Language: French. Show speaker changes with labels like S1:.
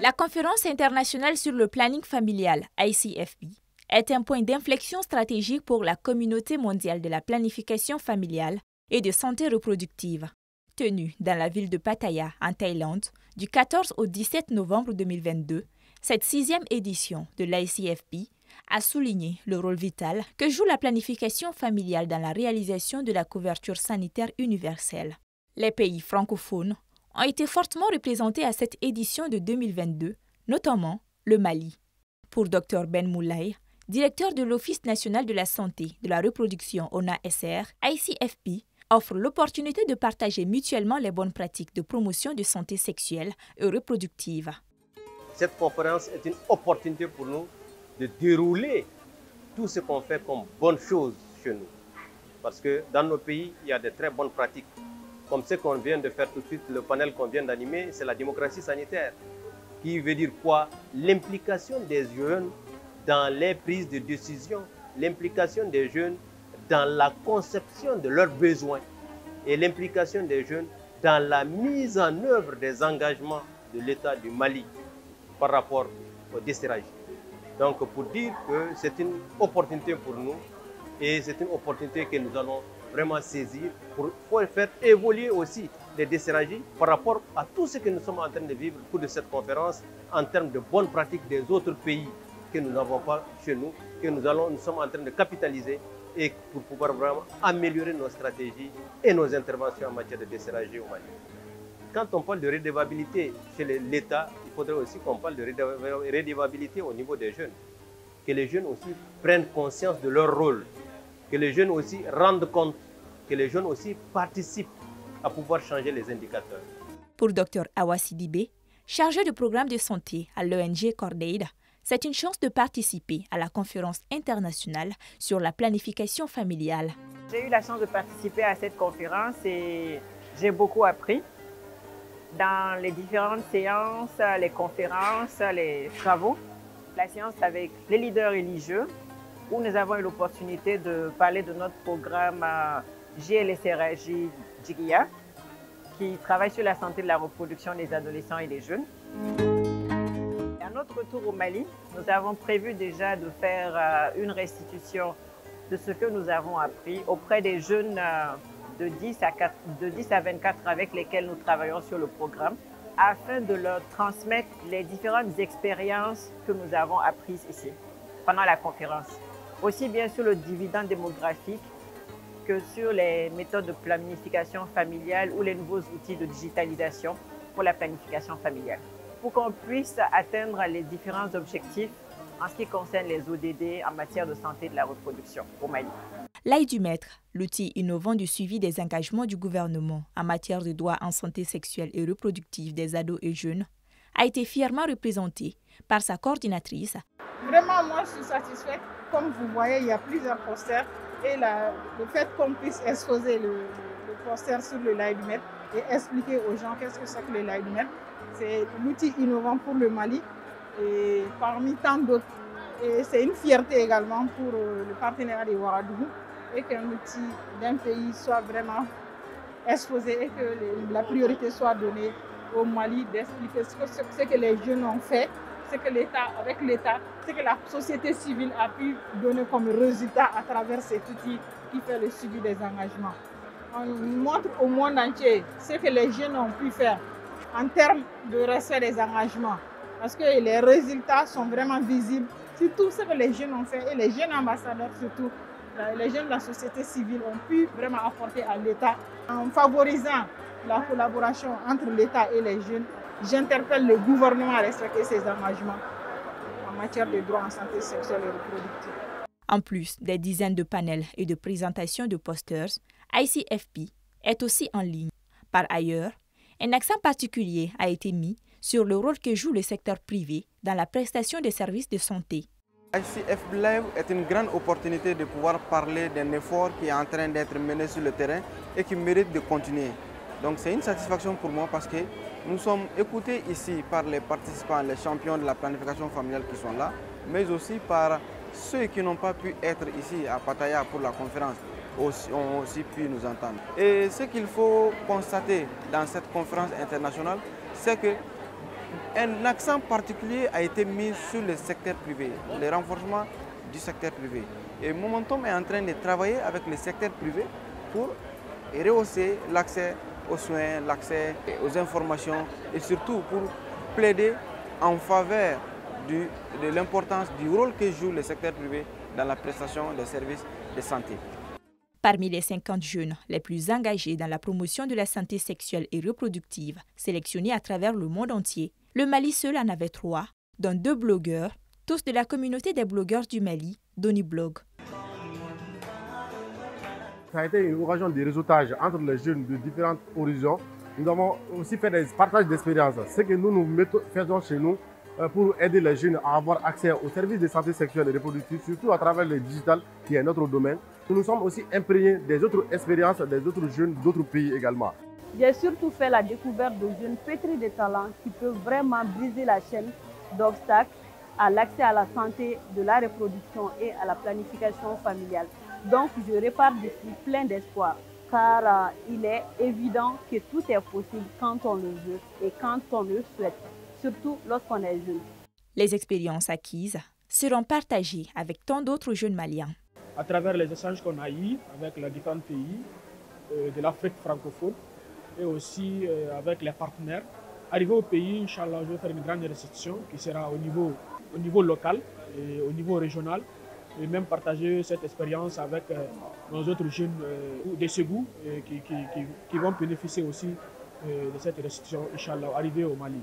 S1: La conférence internationale sur le planning familial, ICFP, est un point d'inflexion stratégique pour la communauté mondiale de la planification familiale et de santé reproductive. Tenue dans la ville de Pattaya, en Thaïlande, du 14 au 17 novembre 2022, cette 6e édition de l'ICFP a souligné le rôle vital que joue la planification familiale dans la réalisation de la couverture sanitaire universelle. Les pays francophones ont été fortement représentés à cette édition de 2022, notamment le Mali. Pour Dr Ben Moulay, directeur de l'Office national de la santé de la reproduction ONASR, ICFP offre l'opportunité de partager mutuellement les bonnes pratiques de promotion de santé sexuelle et reproductive.
S2: Cette conférence est une opportunité pour nous de dérouler tout ce qu'on fait comme bonnes choses chez nous. Parce que dans nos pays, il y a de très bonnes pratiques. Comme ce qu'on vient de faire tout de suite, le panel qu'on vient d'animer, c'est la démocratie sanitaire. Qui veut dire quoi? L'implication des jeunes dans les prises de décision, l'implication des jeunes dans la conception de leurs besoins et l'implication des jeunes dans la mise en œuvre des engagements de l'État du Mali par rapport au desserrage. Donc pour dire que c'est une opportunité pour nous et c'est une opportunité que nous allons vraiment saisir pour faire évoluer aussi les desserrages par rapport à tout ce que nous sommes en train de vivre au cours de cette conférence en termes de bonnes pratiques des autres pays que nous n'avons pas chez nous, que nous sommes en train de capitaliser et pour pouvoir vraiment améliorer nos stratégies et nos interventions en matière de desserrage au Mali. Quand on parle de redevabilité chez l'État, il faudrait aussi qu'on parle de redevabilité au niveau des jeunes. Que les jeunes aussi prennent conscience de leur rôle, que les jeunes aussi rendent compte, que les jeunes aussi participent à pouvoir changer les indicateurs.
S1: Pour Dr Awa Sidibé, chargé de programme de santé à l'ONG Cordaid, c'est une chance de participer à la conférence internationale sur la planification familiale.
S3: J'ai eu la chance de participer à cette conférence et j'ai beaucoup appris. Dans les différentes séances, les conférences, les travaux, la séance avec les leaders religieux, où nous avons eu l'opportunité de parler de notre programme GLSRJ Djigia, qui travaille sur la santé de la reproduction des adolescents et des jeunes. À notre retour au Mali, nous avons prévu déjà de faire une restitution de ce que nous avons appris auprès des jeunes de 10 à 24 avec lesquels nous travaillons sur le programme, afin de leur transmettre les différentes expériences que nous avons apprises ici pendant la conférence. Aussi bien sur le dividende démographique que sur les méthodes de planification familiale ou les nouveaux outils de digitalisation pour la planification familiale. Pour qu'on puisse atteindre les différents objectifs en ce qui concerne les ODD en matière de santé de la reproduction au Mali.
S1: L'Aide du Maître, l'outil innovant du suivi des engagements du gouvernement en matière de droits en santé sexuelle et reproductive des ados et jeunes, a été fièrement représenté par sa coordinatrice.
S4: Vraiment, moi, je suis satisfaite. Comme vous voyez, il y a plusieurs posters et le fait qu'on puisse exposer le poster sur le l'Aide du Maître et expliquer aux gens qu'est-ce que c'est que le l'Aide du Maître, c'est l'outil innovant pour le Mali et parmi tant d'autres. Et c'est une fierté également pour le partenariat de Ouagadougou et qu'un outil d'un pays soit vraiment exposé et que la priorité soit donnée au Mali d'expliquer ce que les jeunes ont fait, ce que l'État, avec l'État, ce que la société civile a pu donner comme résultat à travers cet outil qui fait le suivi des engagements. On montre au monde entier ce que les jeunes ont pu faire en termes de respect des engagements, parce que les résultats sont vraiment visibles. C'est tout ce que les jeunes ont fait et les jeunes ambassadeurs surtout, les jeunes de la société civile ont pu vraiment apporter à l'État en favorisant la collaboration entre l'État et les jeunes. J'interpelle le gouvernement à respecter ses engagements en matière de droits en santé sexuelle et reproductive.
S1: En plus des dizaines de panels et de présentations de posters, ICFP est aussi en ligne. Par ailleurs, un accent particulier a été mis sur le rôle que joue le secteur privé dans la prestation des services de santé.
S5: ICFP Live est une grande opportunité de pouvoir parler d'un effort qui est en train d'être mené sur le terrain et qui mérite de continuer. Donc c'est une satisfaction pour moi parce que nous sommes écoutés ici par les participants, les champions de la planification familiale qui sont là, mais aussi par ceux qui n'ont pas pu être ici à Pattaya pour la conférence ont aussi pu nous entendre. Et ce qu'il faut constater dans cette conférence internationale, c'est que Un accent particulier a été mis sur le secteur privé, le renforcement du secteur privé. Et Momentum est en train de travailler avec le secteur privé pour rehausser l'accès aux soins, l'accès aux informations et surtout pour plaider en faveur de l'importance du rôle que joue le secteur privé dans la prestation des services de santé.
S1: Parmi les 50 jeunes les plus engagés dans la promotion de la santé sexuelle et reproductive, sélectionnés à travers le monde entier, le Mali seul en avait 3, dont 2 blogueurs, tous de la communauté des blogueurs du Mali, Doniblog.
S6: Ça a été une occasion de réseautage entre les jeunes de différents horizons. Nous avons aussi fait des partages d'expériences. Ce que nous faisons chez nous pour aider les jeunes à avoir accès aux services de santé sexuelle et reproductive, surtout à travers le digital qui est notre domaine. Nous sommes aussi imprégnés des autres expériences des autres jeunes d'autres pays également.
S7: J'ai surtout fait la découverte de jeunes pétris de talents qui peuvent vraiment briser la chaîne d'obstacles à l'accès à la santé, de la reproduction et à la planification familiale. Donc je repars d'ici plein d'espoir, car il est évident que tout est possible quand on le veut et quand on le souhaite, surtout lorsqu'on est jeune.
S1: Les expériences acquises seront partagées avec tant d'autres jeunes maliens.
S8: À travers les échanges qu'on a eus avec les différents pays de l'Afrique francophone et aussi avec les partenaires, arrivé au pays, Inch'Allah, je vais faire une grande réception qui sera au niveau local et au niveau régional, et même partager cette expérience avec nos autres jeunes de Ségou qui vont bénéficier aussi de cette restitution, Inch'Allah, arrivée au Mali.